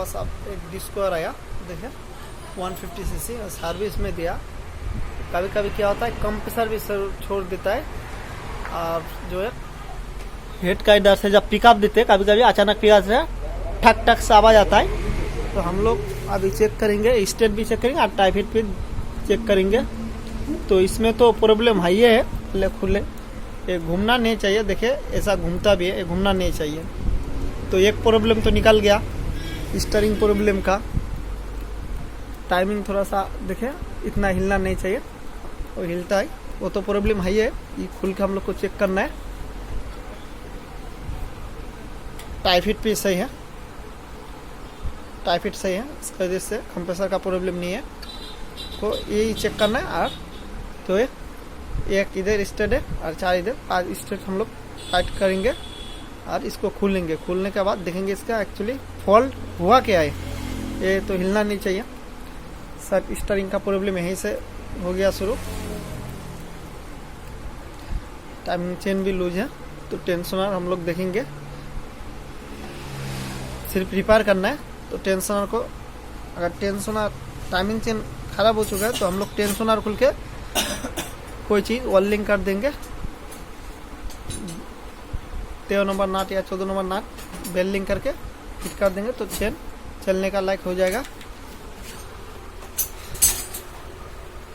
सा एक डिस्को आया, देखिए 150 सीसी सर्विस में दिया। कभी कभी क्या होता है कंप्रेसर भी छोड़ देता है, और जो है हेड का इधर से जब पिकअप देते हैं कभी कभी अचानक पिकअप से ठक ठक से आवाज आता है। तो हम लोग अभी चेक करेंगे, स्टेट भी चेक करेंगे और टाइफाइड भी चेक करेंगे। तो इसमें तो प्रॉब्लम है, ये है खुले ये घूमना नहीं चाहिए, देखिए ऐसा घूमता भी है, ये घूमना नहीं चाहिए। तो एक प्रॉब्लम तो निकल गया स्टीयरिंग प्रॉब्लम का। टाइमिंग थोड़ा सा देखिए इतना हिलना नहीं चाहिए, वो हिलता है, वो तो प्रॉब्लम है। ये खुल के हम लोग को चेक करना है। टाइफाइड भी सही है, टाइफाइड सही है, इसकी वजह से कंप्रेसर का प्रॉब्लम नहीं है। तो यही चेक करना है। और तो एक इधर स्टेट है और 4 इधर, 5 स्टेट हम लोग टाइट करेंगे और इसको खोलेंगे। खोलने के बाद देखेंगे इसका एक्चुअली फॉल्ट हुआ क्या है। ये तो हिलना नहीं चाहिए, सब स्टीयरिंग का प्रॉब्लम यहीं से हो गया शुरू। टाइमिंग चेन भी लूज है, तो टेंशनर हम लोग देखेंगे, सिर्फ रिपेयर करना है। तो टेंशनर को अगर टेंशनर टाइमिंग चेन खराब हो चुका है तो हम लोग टेंशनर खुल के कोई चीज़ वेल्डिंग कर देंगे। 13 नंबर नाट या 14 नंबर नाट वेल्डिंग करके फिट कर देंगे, तो चेन चलने का लायक हो जाएगा।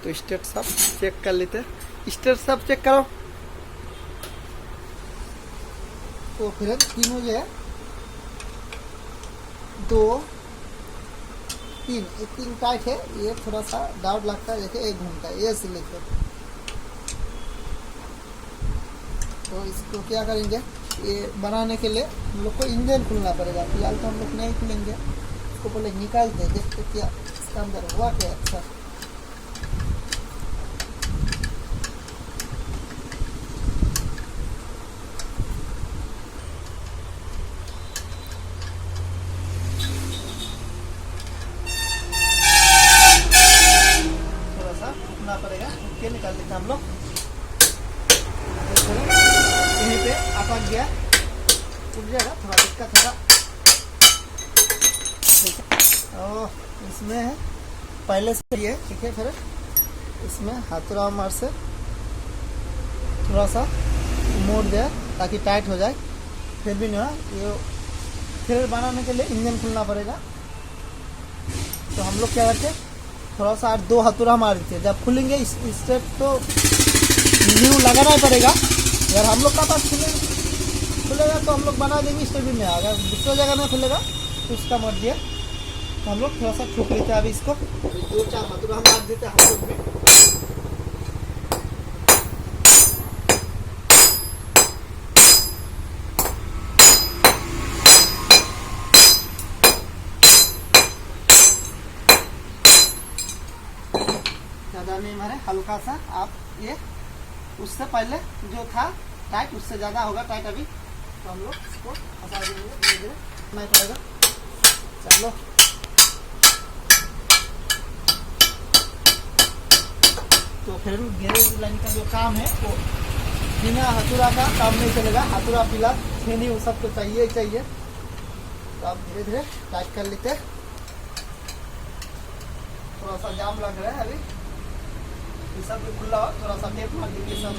तो स्टेट सब चेक कर लेते हैं। स्टेट सब चेक करो। तो फिर तीनों जो है 2 3 एक 3 टाइट है, ये थोड़ा सा डाउट लगता है, देखिए एक घूमता है, ये सिलेक्ट। तो इसको क्या करेंगे, ये बनाने के लिए हम लोग को इंजन खुलना पड़ेगा। फिलहाल तो हम लोग नहीं खुलेंगे, इसको पहले निकालते हैं, देखते क्या इसका अंदर हुआ क्या। अच्छा पड़ेगा, उसके निकाल लेते हम लोग। यहीं पे अटक गया, उठ जाएगा, थोड़ा दिक्कत होगा। और इसमें है पहले से ये ठीक है। फिर इसमें हाथुरा मार से थोड़ा सा मोड़ दिया ताकि टाइट हो जाए, फिर भी नहीं हुआ। ये फिर बनाने के लिए इंजन खुलना पड़ेगा। तो हम लोग क्या करते हैं, थोड़ा सा 2 हथुरा मार देते हैं। जब खुलेंगे इस स्टेप तो न्यू लगाना ही पड़ेगा। अगर हम लोग का पास खुलेगा तो हम लोग बना देंगे स्टेप में। अगर दूसरी जगह में खुलेगा तो उसका मर्जी है। तो हम लोग थोड़ा सा ठोक लेते हैं। अभी इसको 2-4 हथुरा मार देते हैं हम लोग भी। ज़्यादा नहीं मारे, हल्का सा। आप ये उससे पहले जो था टाइट उससे ज़्यादा होगा टाइट अभी। तो हम लोग इसको फंसा देंगे, धीरे धीरे नहीं पड़ेगा। चलो तो फिर गैरेज लाइन का जो काम है वो बिना हथुरा का काम नहीं चलेगा। हथुरा पिला छेनी वो सब तो चाहिए ही चाहिए। तो आप धीरे धीरे टाइट कर लेते हैं। थोड़ा सा जाम लग रहा है अभी, ये सब भी खुला हो, थोड़ा सा टेप मार देंगे सब।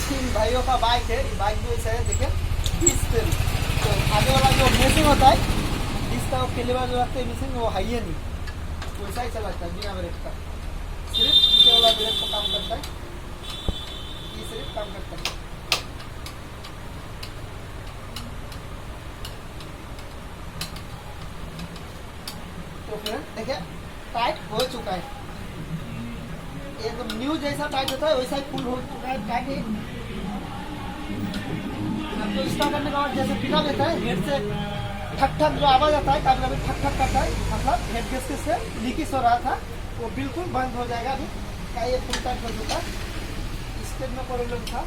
जिन भाइयों का बाइक है, ये बाइक जो है देखिए 20 तेल। तो आगे वाला जो मेसिंग होता है इसका पहले बार जो रखते हैं मेसिंग, वो है ही नहीं, वैसा ही चलाता है बिना ब्रेक का। सिर्फ पीछे वाला ब्रेक को काम करता है, ये सिर्फ काम करता है। तो फिर देखिए टाइट हो चुका है, एकदम न्यू जैसा टाइट होता है वैसा ही फुल हो चुका है टाइट है। अब तो स्टार्ट करने के बाद जैसे पिला देता है, हेड से ठक ठक जो आवाज आता है, कभी कभी ठक ठक करता है, मतलब हेड गैस से लीकेज हो रहा था, वो बिल्कुल बंद हो जाएगा। अभी क्या ये फुल टाइट हो चुका है, स्टेज में प्रॉब्लम था।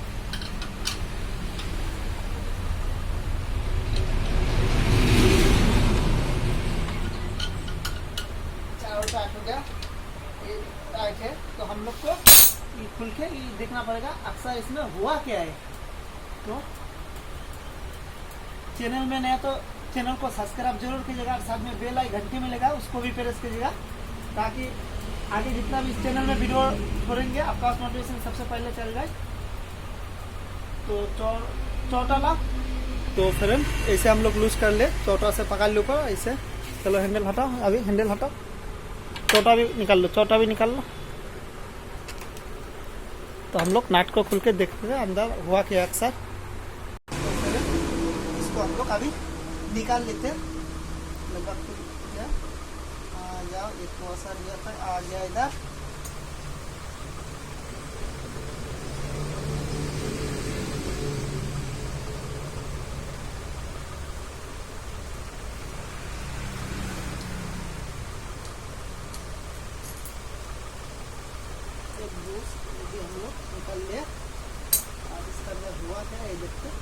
टाइट हो गया, ये टाइट है। तो हम लोग को खुल के देखना पड़ेगा अक्सर इसमें हुआ क्या है। तो चैनल में नया तो चैनल को सब्सक्राइब जरूर कीजिएगा और साथ में बेल आई घंटी मिलेगा उसको भी प्रेस कीजिएगा, ताकि आगे जितना भी इस चैनल में वीडियो छोड़ेंगे आपका पास नोटिफिकेशन सबसे पहले चल जाए। तो चौथा ला तो फ्रेंड ऐसे हम लोग लूज कर ले, चौथा से पकड़ लो ऊपर ऐसे। चलो हैंडल हटाओ, अभी हैंडल हटाओ, चौथा भी निकाल लो, चौथा भी निकाल लो। तो हम लोग नाट को खुल के देखते हैं अंदर हुआ क्या अक्सर। इसको हम लोग अभी निकाल लेते हैं। लगभग आ जाओ, एक वॉशर गया था, आ गया इधर। एक जूस भी हम लोग निकाल लिया। अब इसका अंदर हुआ क्या है ये देखते हैं।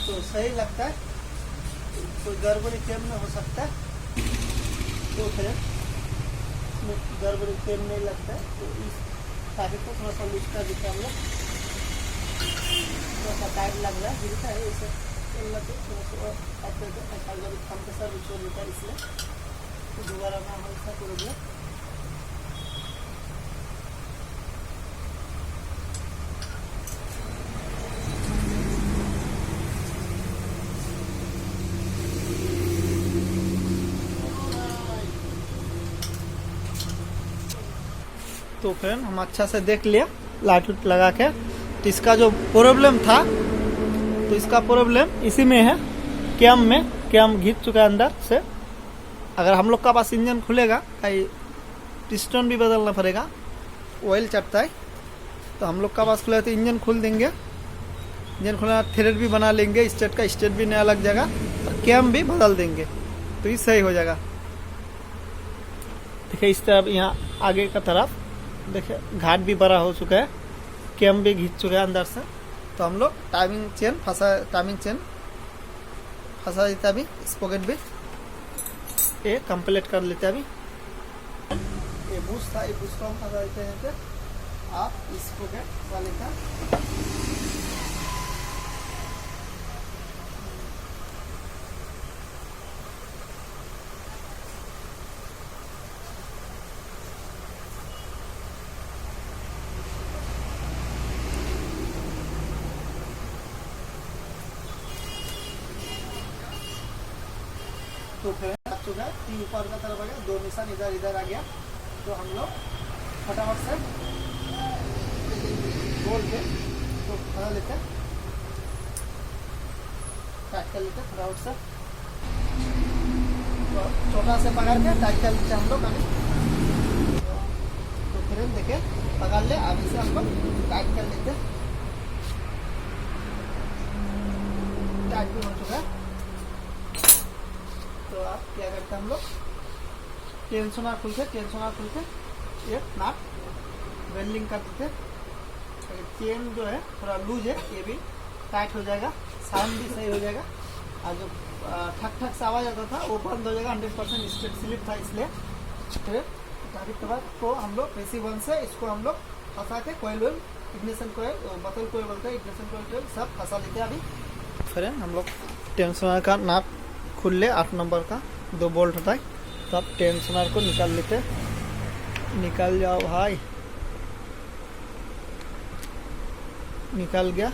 तो सही लगता है, कोई गड़बड़ी क्लेम में हो सकता है। तो फिर गड़बड़ी क्लेम नहीं लगता है। तो इस ताकि को थोड़ा सा लूज कर देते हम लोग। थोड़ा सा टाइट लग रहा है, गिरता है इसे थोड़ा सा कंप्रेसर भी छोड़ देता है, इसलिए दोबारा ना हो इसका प्रॉब्लम। तो फ्रेंड हम अच्छा से देख लिया लाइट उट लगा के। तो इसका जो प्रॉब्लम था, तो इसका प्रॉब्लम इसी में है, कैम में। कैम घिस चुका है अंदर से। अगर हम लोग का पास इंजन खुलेगा, कहीं पिस्टन भी बदलना पड़ेगा, ऑयल चढ़ता है। तो हम लोग का पास खुला तो इंजन खोल देंगे, इंजन खुला थ्रेड भी बना लेंगे, स्टेट का स्टेट भी नया लग जाएगा, और कैम भी बदल देंगे, तो ये सही हो जाएगा। देखिए इस तरफ, यहाँ आगे का तरफ देखिए घाट भी बड़ा हो चुका है, कैम भी घिस चुका है अंदर से। तो हम लोग टाइमिंग चेन फंसा देते अभी, स्पॉकेट भी ये कंप्लीट कर लेते अभी। ये बूस्ट था, ये बूस्ट को हम फंसा देते हैं। तो आप स्पॉकेट वाले का तो फिर आ चुका है, 3 ऊपर का तरफ आ गया, 2 निशान इधर इधर आ गया। तो हम लोग फटाफट से बोल के तो फंसा लेते हैं, टाइट कर लेते हैं फटाफट से। तो छोटा से पकड़ के टाइट कर लेते हैं हम लोग अभी। तो फिर देखिए पकड़ ले, अभी से हम लोग टाइट कर लेते हैं। टाइट भी हो चुका है। तो आप क्या करते हैं, हम लोग टेंशनर खुल के एक नाट वेल्डिंग कर देते। चेन जो है थोड़ा लूज है, ये भी टाइट हो जाएगा, साउंड भी सही हो जाएगा, और जो ठक ठक से आवाज आता था वो बंद हो जाएगा। 100% स्ट्रेट स्लिप था, इसलिए फिर के बाद को हम लोग PC1 से इसको हम लोग फंसा के कोयल इग्निशन कोयल, बतल कोयल बोलते हैं, इग्निशन कोयल सब फंसा लेते हैं अभी। फिर हम लोग टेंशनर का नाट खुल ले, 8 नंबर का 2 बोल्ट होता है। तो आप टेंशनर को निकाल लेते, निकाल जाओ भाई, निकाल गया।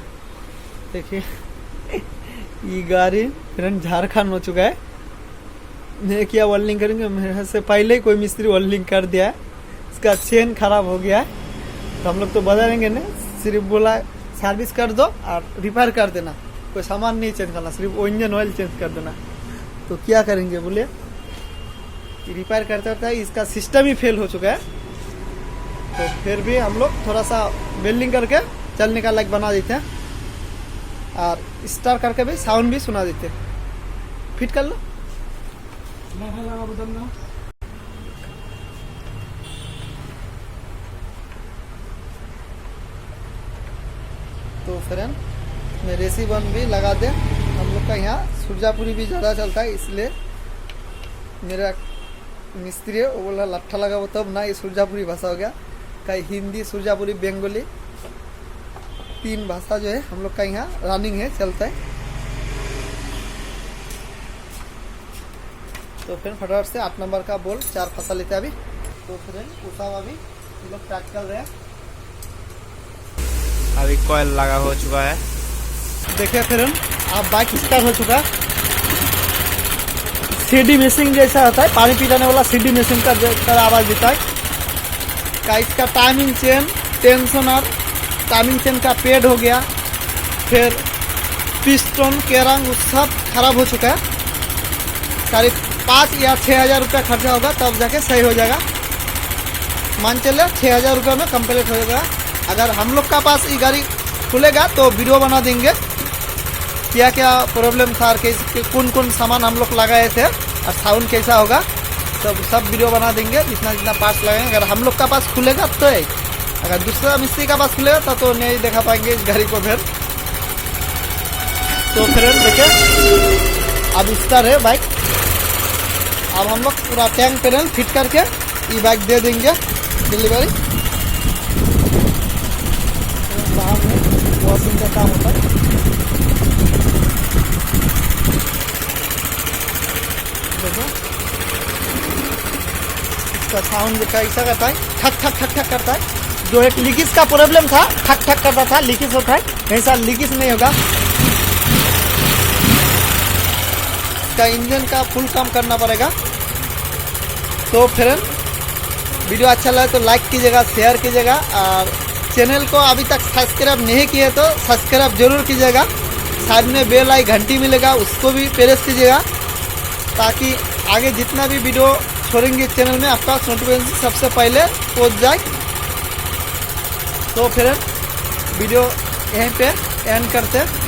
देखिए ये गाड़ी फ्रेंड झारखंड हो चुका है। मैं क्या वेल्डिंग करेंगे, मेरे से पहले ही कोई मिस्त्री वेल्डिंग कर दिया है। इसका चेन खराब हो गया है, तो हम लोग तो बदलेंगे नहीं, सिर्फ बोला सर्विस कर दो और रिपेयर कर देना, कोई सामान नहीं चेंज करना, सिर्फ वो इंजन ऑयल चेंज कर देना। तो क्या करेंगे बोलिए, रिपेयर करते करते इसका सिस्टम ही फेल हो चुका है। तो फिर भी हम लोग थोड़ा सा वेल्डिंग करके चलने का लायक बना देते हैं। और स्टार करके भी साउंड भी सुना देते। फिट कर लो। तो फ्रेंड मैं रेसी वन भी लगा दे। हम लोग का यहाँ सुरजापुरी भी ज़्यादा चलता है, इसलिए मेरा मिस्त्री है वो बोला लट्ठा लगाओ तब ना, ये सुरजापुरी भाषा हो गया। कहीं हिंदी, सुरजापुरी, बंगाली 3 भाषा जो है हम लोग का यहाँ रनिंग है, चलता है। तो फिर फटाफट से 8 नंबर का बॉल 4 फंसा लेते हैं अभी। तो फ्रेंड उसावा भी हम लोग ट्रैक कर रहे हैं। अभी कॉइल लगा हो चुका है। देखिए फ्रेंड अब बाइक स्टार्ट हो चुका। सीडी मिसिंग जैसा होता है, पानी पिलाने वाला सीडी मिसिंग का तरह आवाज देता है। का इसका timing chain, tensioner, timing chain का पेड हो गया, फिर पिस्टन के रंग सब खराब हो चुका है। 5,500 या 6,000 रुपया खर्चा होगा तब जाके सही हो जाएगा। मान चले 6,000 रुपये में कंप्लीट हो जाएगा। अगर हम लोग का पास ये गाड़ी खुलेगा तो वीडियो बना देंगे क्या क्या प्रॉब्लम था और कौन कौन सामान हम लोग लगाए थे और साउंड कैसा होगा, सब वीडियो बना देंगे जितना जितना पार्ट्स लगाएंगे। अगर हम लोग का पास खुलेगा तो है, अगर दूसरा मिस्त्री का पास खुलेगा तो नहीं दिखा पाएंगे इस गाड़ी को फिर। तो फ्रेंड देखिए अब स्टार है बाइक। अब हम लोग पूरा टैंक पैनल फिट करके ये बाइक दे देंगे डिलीवरी। बाहर में वॉशिंग का काम होता है। देखो इसका साउंड कैसा करता है, ठक ठक ठक ठक करता है। जो एक लीकेज का प्रॉब्लम था, ठक ठक करता था, लीकेज होता है, ऐसा लीकेज नहीं होगा। इसका इंजन का फुल काम करना पड़ेगा। तो फ्रेंड वीडियो अच्छा लगे तो लाइक कीजिएगा, शेयर कीजिएगा और चैनल को अभी तक सब्सक्राइब नहीं किए तो सब्सक्राइब जरूर कीजिएगा। साइड में बेल आई घंटी मिलेगा उसको भी प्रेस कीजिएगा ताकि आगे जितना भी वीडियो छोड़ेंगे चैनल में आपका नोटिफिकेशन सबसे पहले पहुंच जाए। तो फिर वीडियो यहीं पे एंड करते हैं।